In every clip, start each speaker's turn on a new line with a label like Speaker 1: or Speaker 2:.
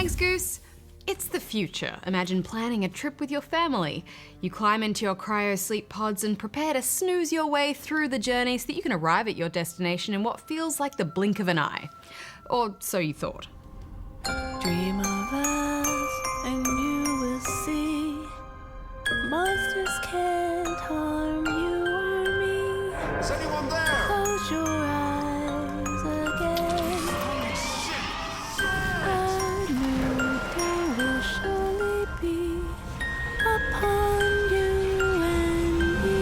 Speaker 1: Thanks, Goose. It's the future. Imagine planning a trip with your family. You climb into your cryo-sleep pods and prepare to snooze your way through the journey so that you can arrive at your destination in what feels like the blink of an eye. Or so you thought.
Speaker 2: Dream of us and you will see monsters can't harm you or me.
Speaker 3: Is anyone there?
Speaker 2: Close your eyes again.
Speaker 3: Holy shit!
Speaker 2: A new day will surely be upon you and me.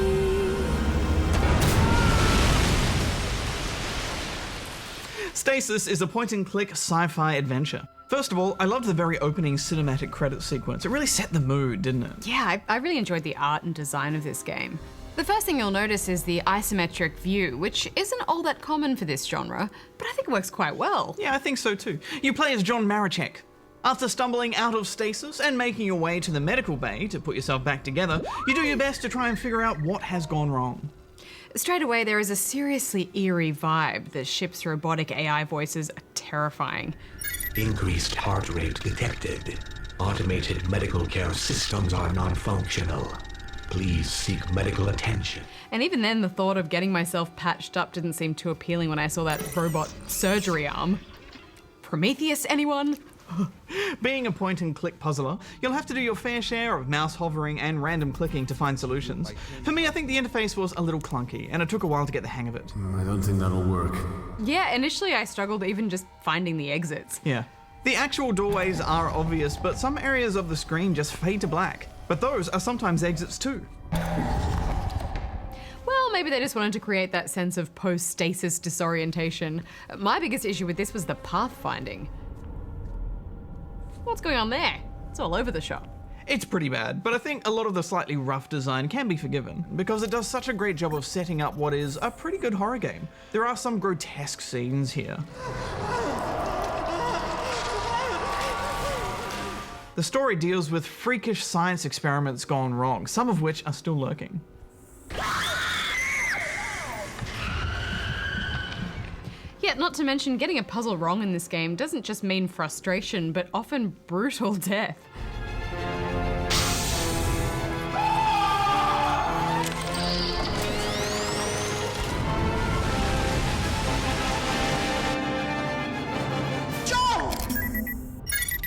Speaker 4: Stasis is a point-and-click sci-fi adventure. First of all, I loved the very opening cinematic credit sequence. It really set the mood, didn't it?
Speaker 1: Yeah, I really enjoyed the art and design of this game. The first thing you'll notice is the isometric view, which isn't all that common for this genre, but I think it works quite well.
Speaker 4: Yeah, I think so too. You play as John Marachek. After stumbling out of stasis and making your way to the medical bay to put yourself back together, you do your best to try and figure out what has gone wrong.
Speaker 1: Straight away, there is a seriously eerie vibe. The ship's robotic AI voices are terrifying.
Speaker 5: Increased heart rate detected. Automated medical care systems are non-functional. Please seek medical attention.
Speaker 1: And even then, the thought of getting myself patched up didn't seem too appealing when I saw that robot surgery arm. Prometheus, anyone?
Speaker 4: Being a point-and-click puzzler, you'll have to do your fair share of mouse hovering and random clicking to find solutions. For me, I think the interface was a little clunky, and it took a while to get the hang of it.
Speaker 3: I don't think that'll work.
Speaker 1: Yeah, initially I struggled even just finding the exits.
Speaker 4: Yeah. The actual doorways are obvious, but some areas of the screen just fade to black. But those are sometimes exits too.
Speaker 1: Well, maybe they just wanted to create that sense of post-stasis disorientation. My biggest issue with this was the pathfinding. What's going on there? It's all over the shop.
Speaker 4: It's pretty bad, but I think a lot of the slightly rough design can be forgiven, because it does such a great job of setting up what is a pretty good horror game. There are some grotesque scenes here. The story deals with freakish science experiments gone wrong, some of which are still lurking.
Speaker 1: Yeah, not to mention getting a puzzle wrong in this game doesn't just mean frustration, but often brutal death.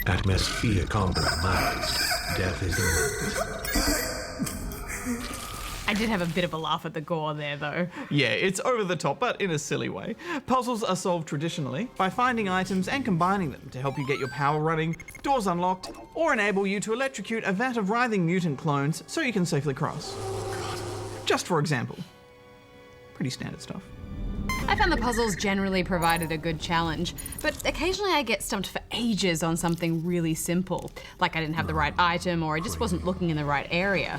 Speaker 5: Atmosphere compromised. Death is imminent.
Speaker 1: I did have a bit of a laugh at the gore there, though.
Speaker 4: Yeah, it's over the top, but in a silly way. Puzzles are solved traditionally by finding items and combining them to help you get your power running, doors unlocked, or enable you to electrocute a vat of writhing mutant clones so you can safely cross. Just for example. Pretty standard stuff.
Speaker 1: I found the puzzles generally provided a good challenge, but occasionally I get stumped for ages on something really simple, like I didn't have the right item or I just wasn't looking in the right area.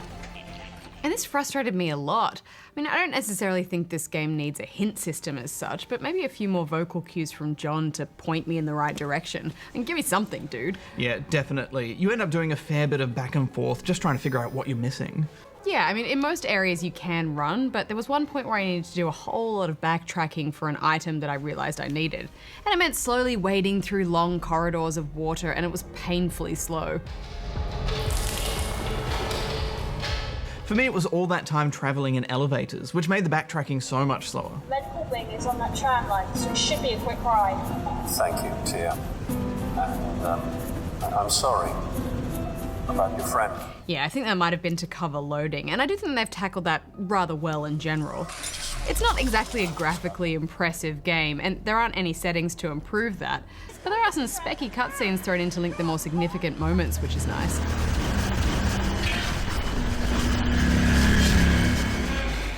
Speaker 1: And this frustrated me a lot. I mean, I don't necessarily think this game needs a hint system as such, but maybe a few more vocal cues from John to point me in the right direction. And give me something, dude.
Speaker 4: Yeah, definitely. You end up doing a fair bit of back and forth just trying to figure out what you're missing.
Speaker 1: Yeah, I mean, in most areas you can run, but there was one point where I needed to do a whole lot of backtracking for an item that I realized I needed. And it meant slowly wading through long corridors of water, and it was painfully slow.
Speaker 4: For me, it was all that time traveling in elevators, which made the backtracking so much slower.
Speaker 6: Medical wing is on that tram line, so it should be a quick ride.
Speaker 7: Thank you, Tia. And I'm sorry about your friend.
Speaker 1: Yeah, I think that might have been to cover loading, and I do think they've tackled that rather well in general. It's not exactly a graphically impressive game, and there aren't any settings to improve that, but there are some specky cutscenes thrown in to link the more significant moments, which is nice.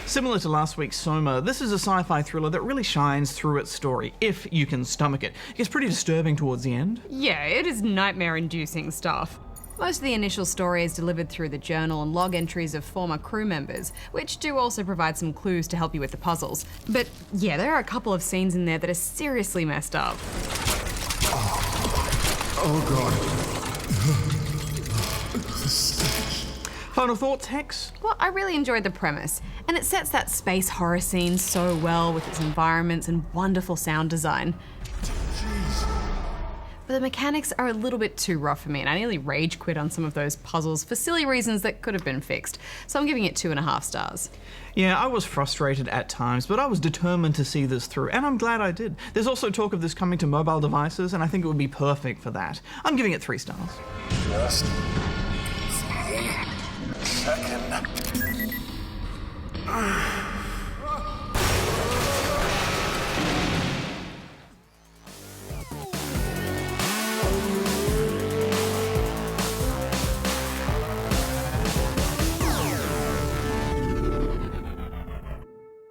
Speaker 4: Similar to last week's Soma, this is a sci-fi thriller that really shines through its story, if you can stomach it. It gets pretty disturbing towards the end.
Speaker 1: Yeah, it is nightmare-inducing stuff. Most of the initial story is delivered through the journal and log entries of former crew members, which do also provide some clues to help you with the puzzles. But yeah, there are a couple of scenes in there that are seriously messed up.
Speaker 3: Oh god.
Speaker 4: Final thoughts, Hex?
Speaker 1: Well, I really enjoyed the premise, and it sets that space horror scene so well with its environments and wonderful sound design. but the mechanics are a little bit too rough for me, and I nearly rage quit on some of those puzzles for silly reasons that could have been fixed. So I'm giving it 2.5 stars.
Speaker 4: Yeah, I was frustrated at times, but I was determined to see this through, and I'm glad I did. There's also talk of this coming to mobile devices, and I think it would be perfect for that. I'm giving it 3 stars.
Speaker 7: Just